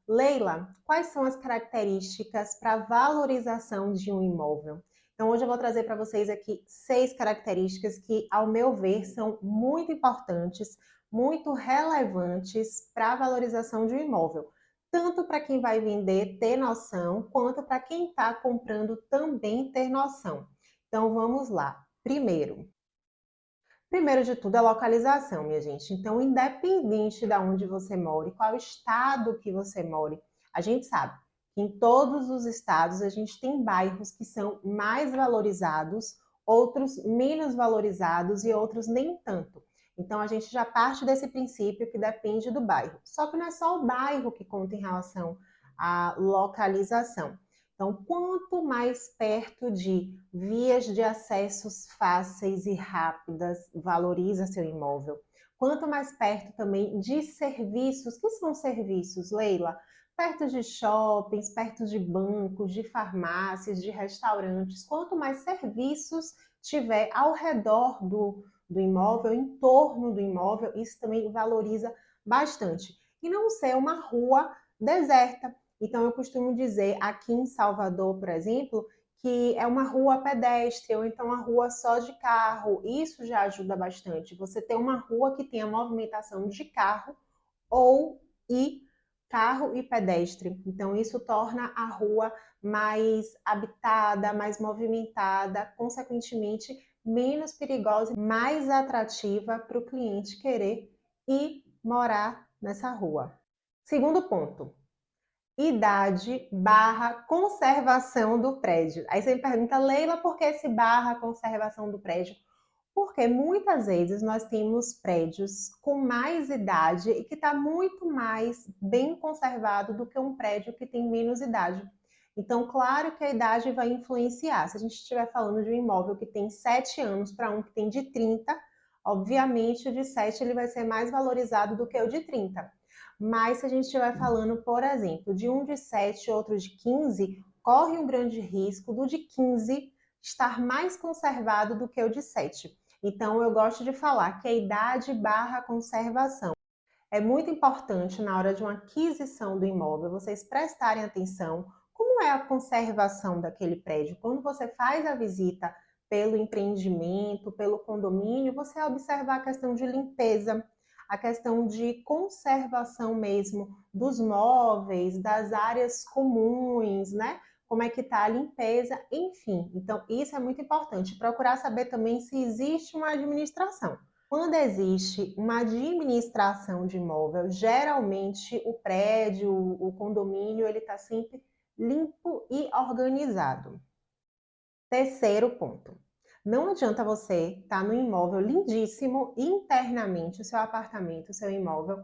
Leila, quais são as características para valorização de um imóvel? Então, hoje eu vou trazer para vocês aqui 6 características que, ao meu ver, são muito importantes, muito relevantes para a valorização de um imóvel. Tanto para quem vai vender ter noção, quanto para quem está comprando também ter noção. Então, vamos lá. Primeiro de tudo, a localização, minha gente. Então, independente de onde você mora, qual estado que você mora, a gente sabe que em todos os estados a gente tem bairros que são mais valorizados, outros menos valorizados e outros nem tanto. Então, a gente já parte desse princípio que depende do bairro. Só que não é só o bairro que conta em relação à localização. Então, quanto mais perto de vias de acessos fáceis e rápidas valoriza seu imóvel, quanto mais perto também de serviços, que são serviços, Leila? Perto de shoppings, perto de bancos, de farmácias, de restaurantes, quanto mais serviços tiver ao redor do imóvel, em torno do imóvel, isso também valoriza bastante. E não ser uma rua deserta. Então, eu costumo dizer aqui em Salvador, por exemplo, que é uma rua pedestre ou então uma rua só de carro. Isso já ajuda bastante. Você ter uma rua que tenha movimentação de carro ou e carro e pedestre. Então, isso torna a rua mais habitada, mais movimentada, consequentemente, menos perigosa e mais atrativa para o cliente querer ir morar nessa rua. Segundo ponto, idade barra conservação do prédio. Aí você me pergunta, Leila, por que esse barra conservação do prédio? Porque muitas vezes nós temos prédios com mais idade e que está muito mais bem conservado do que um prédio que tem menos idade. Então, claro que a idade vai influenciar. Se a gente estiver falando de um imóvel que tem 7 anos para um que tem de 30, obviamente o de 7 ele vai ser mais valorizado do que o de 30. Mas se a gente estiver falando, por exemplo, de um de 7 e outro de 15, corre um grande risco do de 15 estar mais conservado do que o de 7. Então, eu gosto de falar que a idade barra conservação. É muito importante na hora de uma aquisição do imóvel vocês prestarem atenção como é a conservação daquele prédio. Quando você faz a visita pelo empreendimento, pelo condomínio, você vai observar a questão de limpeza, a questão de conservação mesmo dos móveis, das áreas comuns, né? Como é que está a limpeza, enfim. Então, isso é muito importante. Procurar saber também se existe uma administração. Quando existe uma administração de imóvel, geralmente o prédio, o condomínio, ele está sempre limpo e organizado. Terceiro ponto. Não adianta você estar no imóvel lindíssimo internamente, o seu apartamento, o seu imóvel,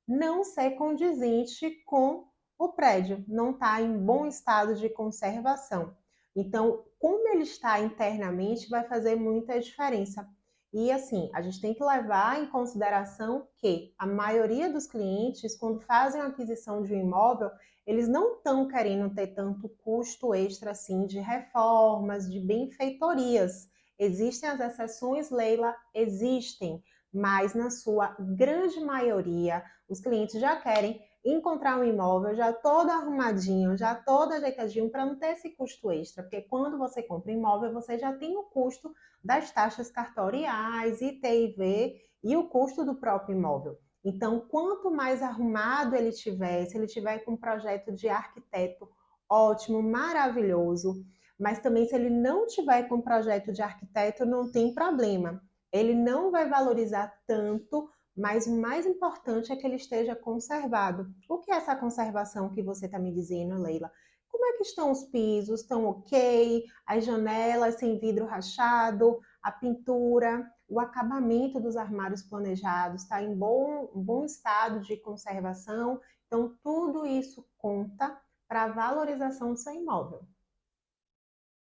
não ser condizente com o prédio, não está em bom estado de conservação. Então, como ele está internamente, vai fazer muita diferença. E assim, a gente tem que levar em consideração que a maioria dos clientes, quando fazem a aquisição de um imóvel, eles não estão querendo ter tanto custo extra assim de reformas, de benfeitorias. Existem as exceções, Leila, existem, mas na sua grande maioria, os clientes já querem encontrar um imóvel já todo arrumadinho, já todo ajeitadinho, para não ter esse custo extra, porque quando você compra imóvel, você já tem o custo das taxas cartoriais, ITIV e o custo do próprio imóvel. Então, quanto mais arrumado ele tiver, se ele tiver com um projeto de arquiteto ótimo, maravilhoso, mas também se ele não tiver com um projeto de arquiteto, não tem problema. Ele não vai valorizar tanto, mas o mais importante é que ele esteja conservado. O que é essa conservação que você está me dizendo, Leila? Como é que estão os pisos? Estão ok? As janelas sem vidro rachado? A pintura? O acabamento dos armários planejados está em bom estado de conservação. Então, tudo isso conta para a valorização do seu imóvel.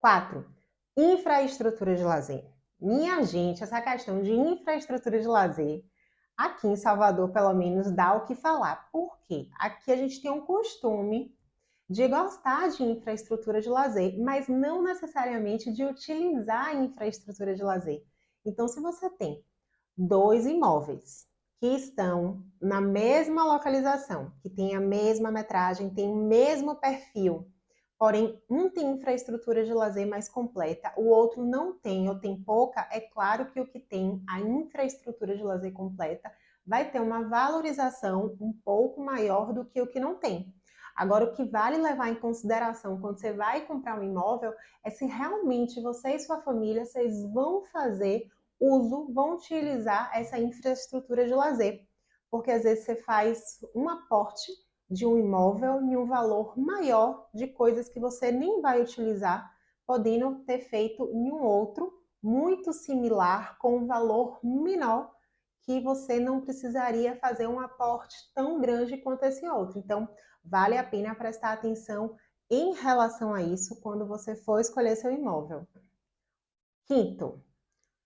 4. Infraestrutura de lazer. Minha gente, essa questão de infraestrutura de lazer, aqui em Salvador, pelo menos, dá o que falar. Por quê? Aqui a gente tem um costume de gostar de infraestrutura de lazer, mas não necessariamente de utilizar a infraestrutura de lazer. Então, se você tem 2 imóveis que estão na mesma localização, que tem a mesma metragem, tem o mesmo perfil, porém um tem infraestrutura de lazer mais completa, o outro não tem ou tem pouca, é claro que o que tem a infraestrutura de lazer completa vai ter uma valorização um pouco maior do que o que não tem. Agora, o que vale levar em consideração quando você vai comprar um imóvel é se realmente você e sua família vocês vão fazer uso, vão utilizar essa infraestrutura de lazer. Porque às vezes você faz um aporte de um imóvel em um valor maior de coisas que você nem vai utilizar, podendo ter feito em um outro muito similar com um valor menor que você não precisaria fazer um aporte tão grande quanto esse outro. Então, vale a pena prestar atenção em relação a isso quando você for escolher seu imóvel. Quinto,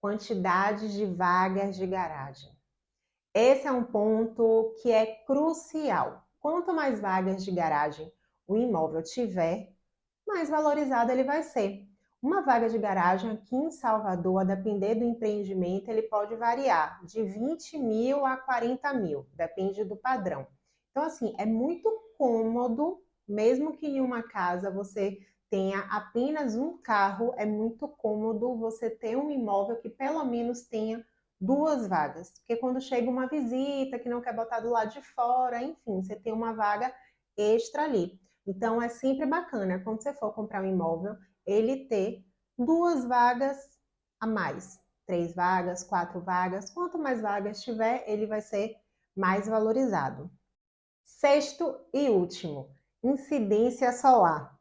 quantidade de vagas de garagem. Esse é um ponto que é crucial. Quanto mais vagas de garagem o imóvel tiver, mais valorizado ele vai ser. Uma vaga de garagem aqui em Salvador, a depender do empreendimento, ele pode variar de 20 mil a 40 mil, depende do padrão. Então, assim, é muito cômodo, mesmo que em uma casa você tenha apenas um carro, é muito cômodo você ter um imóvel que pelo menos tenha duas vagas. Porque quando chega uma visita que não quer botar do lado de fora, enfim, você tem uma vaga extra ali. Então, é sempre bacana, quando você for comprar um imóvel, ele ter duas vagas a mais. 3 vagas, 4 vagas. Quanto mais vagas tiver, ele vai ser mais valorizado. Sexto e último, incidência solar.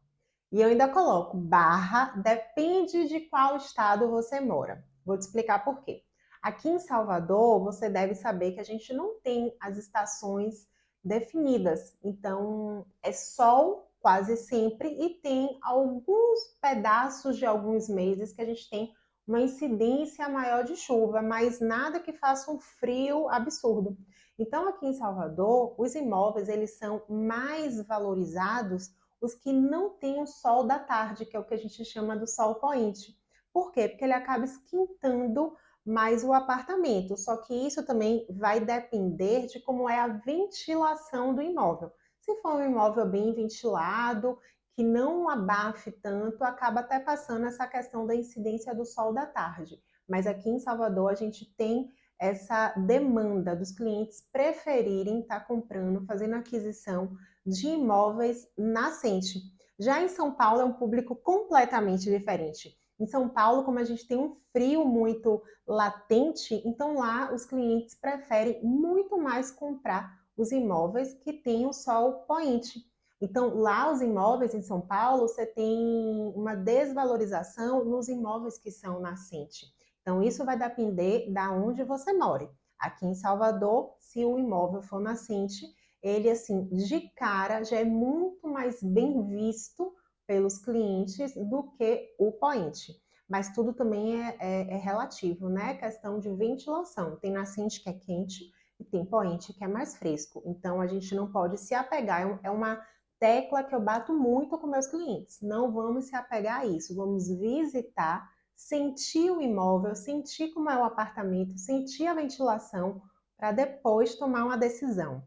E eu ainda coloco barra, depende de qual estado você mora. Vou te explicar por quê. Aqui em Salvador, você deve saber que a gente não tem as estações definidas. Então, é sol quase sempre e tem alguns pedaços de alguns meses que a gente tem uma incidência maior de chuva, mas nada que faça um frio absurdo. Então, aqui em Salvador, os imóveis eles são mais valorizados os que não têm o sol da tarde, que é o que a gente chama do sol poente. Por quê? Porque ele acaba esquentando mais o apartamento. Só que isso também vai depender de como é a ventilação do imóvel. Se for um imóvel bem ventilado, que não abafe tanto, acaba até passando essa questão da incidência do sol da tarde. Mas aqui em Salvador a gente tem essa demanda dos clientes preferirem estar comprando, fazendo aquisição de imóveis nascente. Já em São Paulo é um público completamente diferente. Em São Paulo, como a gente tem um frio muito latente, então lá os clientes preferem muito mais comprar os imóveis que têm o sol poente. Então, lá os imóveis em São Paulo, você tem uma desvalorização nos imóveis que são nascente. Então, isso vai depender da onde você mora. Aqui em Salvador, se o imóvel for nascente, ele, assim, de cara, já é muito mais bem visto pelos clientes do que o poente. Mas tudo também é relativo, né? Questão de ventilação. Tem nascente que é quente e tem poente que é mais fresco. Então, a gente não pode se apegar. É uma tecla que eu bato muito com meus clientes. Não vamos se apegar a isso. Vamos visitar, sentir o imóvel, sentir como é o apartamento, sentir a ventilação, para depois tomar uma decisão.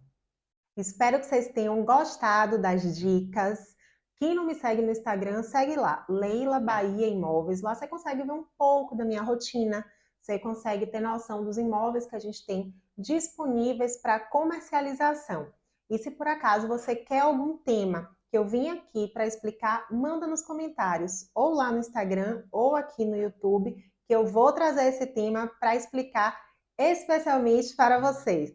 Espero que vocês tenham gostado das dicas. Quem não me segue no Instagram, segue lá, Leila Bahia Imóveis. Lá você consegue ver um pouco da minha rotina, você consegue ter noção dos imóveis que a gente tem disponíveis para comercialização. E se por acaso você quer algum tema que eu vim aqui para explicar, manda nos comentários, ou lá no Instagram, ou aqui no YouTube, que eu vou trazer esse tema para explicar especialmente para vocês.